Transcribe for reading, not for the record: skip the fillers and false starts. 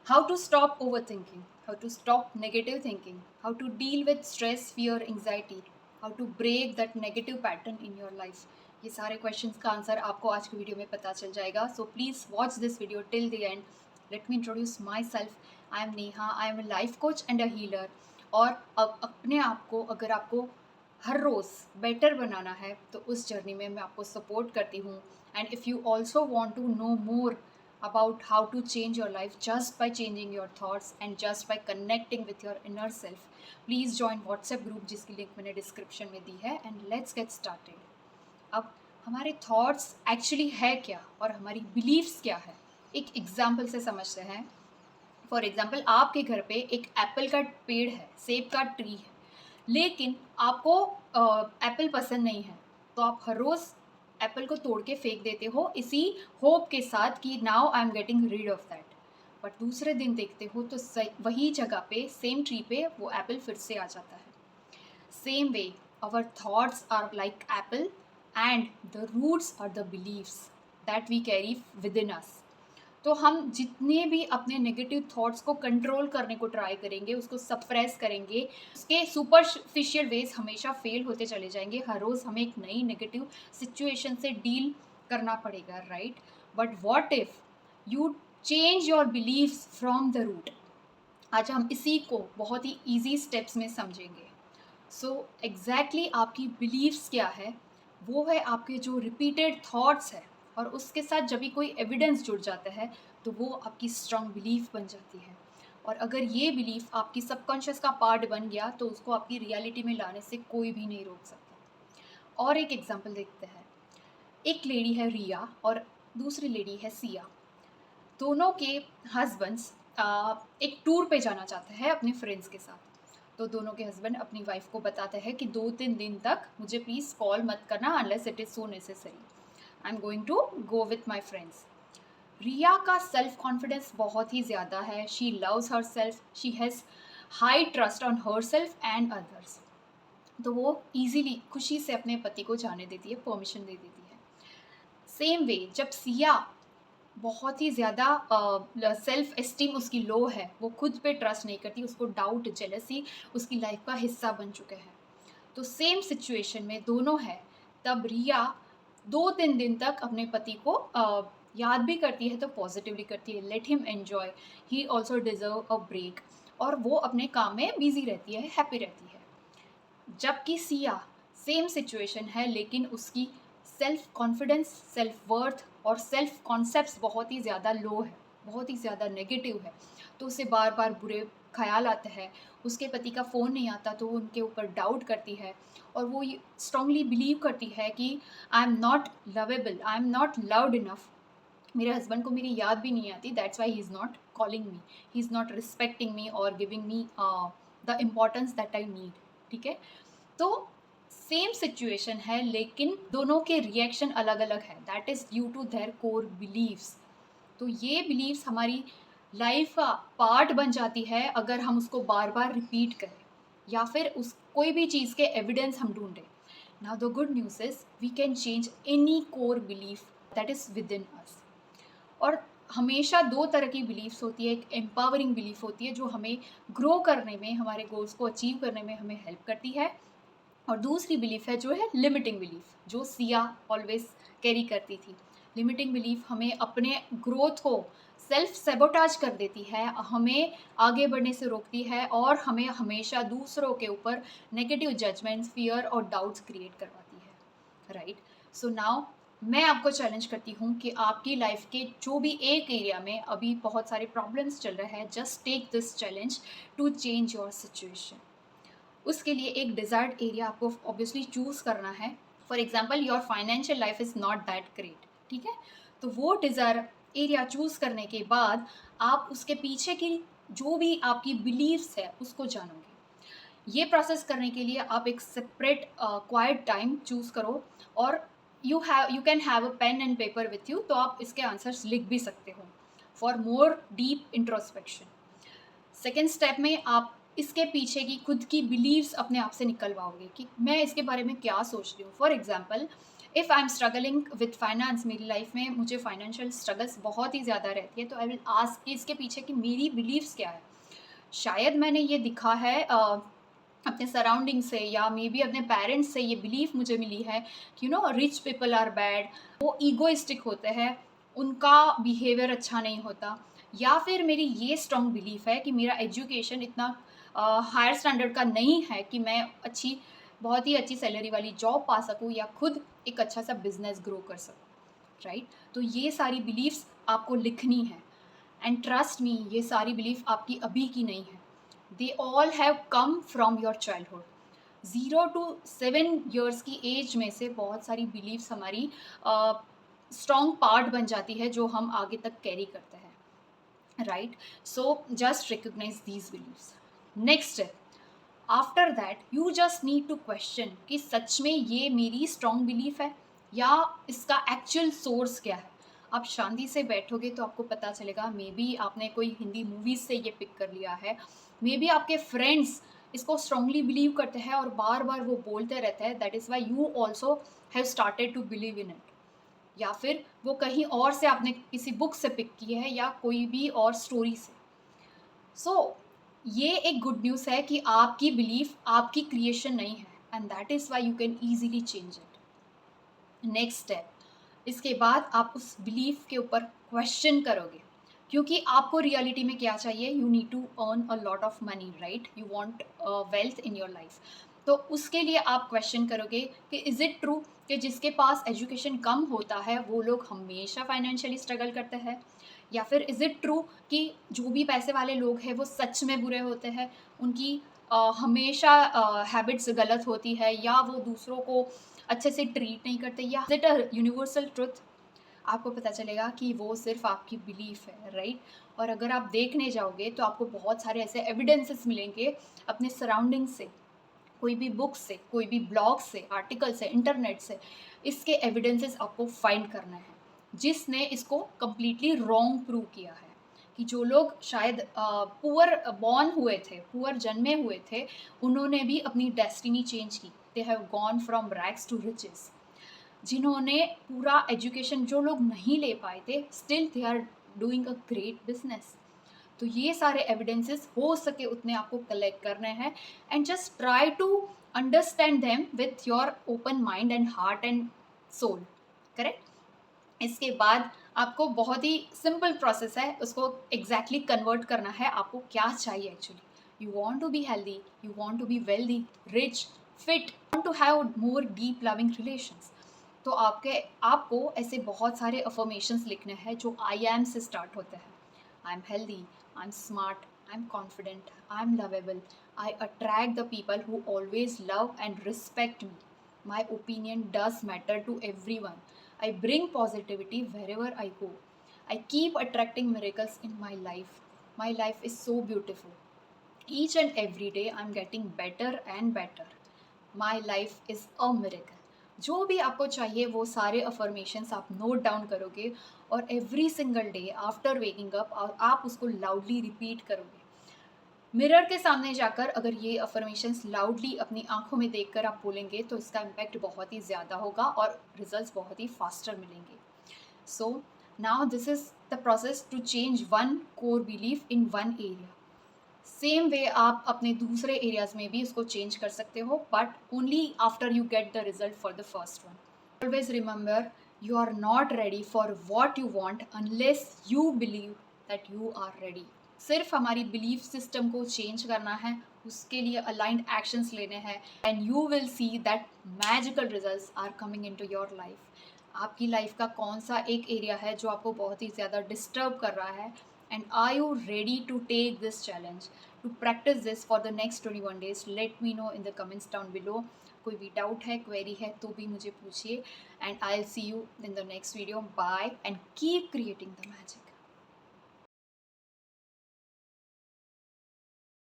How to stop overthinking, how to stop negative thinking, how to deal with stress, fear, anxiety, how to break that negative pattern in your life. ये सारे questions का answer आपको आज की video में पता चल जाएगा. So please watch this video till the end. Let me introduce my self. I am Neha. I am a life coach and a healer. और अपने आप को अगर आपको हर रोज़ बेटर बनाना है तो उस जर्नी में मैं आपको सपोर्ट करती हूँ. And if you also want to know more about how to change your life just by changing your thoughts and just by connecting with your inner self, please join WhatsApp group जिसकी link मैंने description में दी है. And let's get started. अब हमारे thoughts actually है क्या और हमारी बिलीव्स क्या है, एक एग्जाम्पल से समझते हैं. फॉर एग्जाम्पल, आपके घर पे एक एप्पल का पेड़ है, सेब का ट्री है, लेकिन आपको एप्पल पसंद नहीं है, तो आप हर रोज़ एप्पल को तोड़ के फेंक देते हो इसी होप के साथ कि now I am getting read of that. But दूसरे दिन देखते हो तो वही जगह पे, सेम ट्री पे वो एप्पल फिर से आ जाता है. Same way our thoughts are like apple and the roots are the beliefs that we carry within us. तो हम जितने भी अपने नेगेटिव थॉट्स को कंट्रोल करने को ट्राई करेंगे, उसको सप्रेस करेंगे, उसके सुपरफिशियल वेज हमेशा फेल होते चले जाएंगे. हर रोज़ हमें एक नई नेगेटिव सिचुएशन से डील करना पड़ेगा, right? But what if you change your beliefs from the root. आज हम इसी को बहुत ही ईजी स्टेप्स में समझेंगे. सो एग्जैक्टली आपकी बिलीव्स क्या है, वो है आपके जो रिपीटेड थॉट्स है, और उसके साथ जब भी कोई एविडेंस जुड़ जाता है तो वो आपकी स्ट्रॉन्ग बिलीफ बन जाती है. और अगर ये बिलीफ आपकी सबकॉन्शियस का पार्ट बन गया तो उसको आपकी रियलिटी में लाने से कोई भी नहीं रोक सकता. और एक एग्जांपल देखते हैं. एक लेडी है रिया और दूसरी लेडी है सिया. दोनों के हस्बैंड्स एक टूर पे जाना चाहते हैं अपने फ्रेंड्स के साथ. तो दोनों के हस्बैंड अपनी वाइफ को बताते हैं कि 2-3 दिन तक मुझे प्लीज़ कॉल मत करना unless it is so necessary. I am going to go with my friends. Riya का सेल्फ कॉन्फिडेंस बहुत ही ज़्यादा है. She loves herself, she has high trust on herself and others. तो वो ईजीली खुशी से अपने पति को जाने देती है, परमिशन दे देती है. सेम वे जब सिया बहुत ही ज़्यादा सेल्फ एस्टीम उसकी लो है, वो खुद पे ट्रस्ट नहीं करती, उसको डाउट, जेलसी उसकी लाइफ का हिस्सा बन चुके हैं. तो सेम सिचुएशन में दोनों है. तब रिया 2-3 दिन तक अपने पति को याद भी करती है तो पॉजिटिवली करती है. Let him enjoy, he also deserve a break. और वो अपने काम में बिजी रहती है, हैप्पी रहती है. जबकि सिया सेम सिचुएशन है, लेकिन उसकी सेल्फ कॉन्फिडेंस, सेल्फ वर्थ और सेल्फ कॉन्सेप्ट्स बहुत ही ज़्यादा लो है, बहुत ही ज़्यादा नेगेटिव है. तो उसे बार बार बुरे ख्याल आते हैं. उसके पति का फ़ोन नहीं आता तो वो उनके ऊपर डाउट करती है, और वो ये स्ट्रांगली बिलीव करती है कि I am not lovable, I am not loved enough. मेरे हस्बैंड को मेरी याद भी नहीं आती, that's why he is not calling me, he is not respecting me और giving me the importance that I need. ठीक है? तो सेम सिचुएशन है, लेकिन दोनों के रिएक्शन अलग अलग है. That is due to their core beliefs. तो ये बिलीव्स हमारी लाइफ का पार्ट बन जाती है अगर हम उसको बार बार रिपीट करें, या फिर उस कोई भी चीज़ के एविडेंस हम ढूंढें. Now the good news is we can change any core belief that is within us. और हमेशा दो तरह की बिलीफ्स होती है. एक एम्पावरिंग बिलीफ होती है जो हमें ग्रो करने में, हमारे गोल्स को अचीव करने में हमें हेल्प करती है. और दूसरी बिलीफ है जो है लिमिटिंग बिलीफ, जो सिया ऑलवेज कैरी करती थी. लिमिटिंग बिलीफ हमें अपने ग्रोथ को सेल्फ सेबोटाज कर देती है, हमें आगे बढ़ने से रोकती है, और हमें हमेशा दूसरों के ऊपर नेगेटिव जजमेंट्स, फियर और डाउट्स क्रिएट करवाती है, राइट? सो नाउ मैं आपको चैलेंज करती हूँ कि आपकी लाइफ के जो भी एक एरिया में अभी बहुत सारे प्रॉब्लम्स चल रहे हैं, just take this challenge to change your situation. उसके लिए एक डिज़ायर्ड एरिया आपको ऑब्वियसली चूज़ करना है. For example, your financial life is not that great. ठीक है? तो वो डिज़ायर एरिया चूज़ करने के बाद आप उसके पीछे की जो भी आपकी बिलीव्स है उसको जानोगे. ये प्रोसेस करने के लिए आप एक सेपरेट क्वाइट टाइम चूज़ करो, और you can have a pen and paper with you. तो आप इसके आंसर्स लिख भी सकते हो for more deep introspection. Second step में आप इसके पीछे की खुद की बिलीव्स अपने आप से निकलवाओगे कि मैं इसके बारे में क्या सोच रही हूँ. For example, if I am struggling with finance, मेरी लाइफ में मुझे फाइनेंशियल स्ट्रगल्स बहुत ही ज़्यादा रहती है, तो आई विल आस्क कि इसके पीछे की मेरी बिलीव्स क्या है। शायद मैंने ये दिखा है अपने सराउंडिंग से, या मे बी अपने पेरेंट्स से ये बिलीफ मुझे मिली है कि रिच पीपल आर बैड, वो ईगोइस्टिक होते हैं, उनका बिहेवियर अच्छा नहीं होता। या फिर मेरी ये स्ट्रॉन्ग बिलीफ है कि मेरा एजुकेशन इतना हायर स्टैंडर्ड का नहीं है कि मैं बहुत ही अच्छी सैलरी वाली जॉब पा सकूँ या खुद एक अच्छा सा बिजनेस ग्रो कर सकूँ, राइट। तो ये सारी बिलीफ्स आपको लिखनी है, एंड ट्रस्ट मी, ये सारी बिलीफ आपकी अभी की नहीं है। They all have come from your childhood. 0 to 7 years की एज में से बहुत सारी बिलीव्स हमारी स्ट्रॉन्ग पार्ट बन जाती है, जो हम आगे तक कैरी करते हैं, right. So just recognise these beliefs. Next step, after that you just need to question कि सच में ये मेरी स्ट्रॉन्ग बिलीफ है या इसका एक्चुअल सोर्स क्या है। आप शांति से बैठोगे तो आपको पता चलेगा, मे बी आपने कोई हिंदी मूवीज से ये पिक कर लिया है, मे बी आपके फ्रेंड्स इसको स्ट्रांगली बिलीव करते हैं और बार बार वो बोलते रहते हैं, that is why you also have started to believe in it. या फिर वो कहीं और से आपने किसी बुक से पिक की है या कोई भी और स्टोरी से। सो ये एक गुड न्यूज़ है कि आपकी बिलीफ आपकी क्रिएशन नहीं है, and that is why you can easily change it. Next step, इसके बाद आप उस बिलीफ के ऊपर क्वेश्चन करोगे, क्योंकि आपको रियलिटी में क्या चाहिए, you need to earn a lot of money, right, you want wealth in your life. तो उसके लिए आप क्वेश्चन करोगे कि इज़ इट ट्रू कि जिसके पास एजुकेशन कम होता है वो लोग हमेशा फाइनेंशियली स्ट्रगल करते हैं, या फिर इज़ इट ट्रू कि जो भी पैसे वाले लोग हैं वो सच में बुरे होते हैं, उनकी हमेशा हैबिट्स गलत होती है, या वो दूसरों को अच्छे से ट्रीट नहीं करते, या इट अ यूनिवर्सल ट्रुथ। आपको पता चलेगा कि वो सिर्फ आपकी बिलीफ है, राइट। और अगर आप देखने जाओगे तो आपको बहुत सारे ऐसे एविडेंसेस मिलेंगे अपने सराउंडिंग से, कोई भी बुक से, कोई भी ब्लॉग से, आर्टिकल से, इंटरनेट से। इसके एविडेंसेस आपको फाइंड करना है जिसने इसको कम्प्लीटली रॉन्ग प्रूव किया है, कि जो लोग शायद पुअर बॉर्न हुए थे, पुअर जन्मे हुए थे, उन्होंने भी अपनी डेस्टिनी चेंज की। They have gone from rags to riches. जिन्होंने पूरा एजुकेशन जो लोग नहीं ले पाए थे, still they are doing a great business. तो ये सारे एविडेंसेस हो सके उतने आपको कलेक्ट करने हैं, and just try to understand them with your open mind and heart and soul, correct. इसके बाद आपको बहुत ही सिंपल प्रोसेस है, उसको एग्जैक्टली कन्वर्ट करना है। आपको क्या चाहिए actually, you want to be healthy, you want to be wealthy, rich, fit, want to have more deep loving relations. तो आपको ऐसे बहुत सारे अफर्मेशंस लिखने हैं जो आई एम से स्टार्ट होते हैं। I am healthy, I am smart, I am confident, I am lovable, I attract the people who always love and respect me, my opinion does matter to everyone, I bring positivity wherever I go, I keep attracting miracles in my life is so beautiful, each and every day I'm getting better and better, my life is a miracle। जो भी आपको चाहिए वो सारे affirmations आप note down करोगे, और every single day after waking up और आप उसको लाउडली रिपीट करोगे। मिरर के सामने जाकर अगर ये अफर्मेशंस लाउडली अपनी आंखों में देखकर आप बोलेंगे तो इसका इम्पैक्ट बहुत ही ज़्यादा होगा और रिजल्ट्स बहुत ही फास्टर मिलेंगे। So now this is the process to change one core belief in one area. Same way आप अपने दूसरे एरियाज में भी इसको चेंज कर सकते हो, but only after you get the result for the first one. Always remember, you are not ready for what you want unless you believe that you are ready. सिर्फ हमारी बिलीफ सिस्टम को change करना है, उसके लिए aligned actions लेने हैं, and you will see that magical results are coming into your life. आपकी लाइफ का कौन सा एक एरिया है जो आपको बहुत ही ज़्यादा डिस्टर्ब कर रहा है, and are you ready to take this challenge to practise this for the next 21 days? Let me know in the comments down below. कोई भी डाउट है, क्वेरी है तो भी मुझे पूछिए, and I will see you in the next video. Bye and keep creating the magic.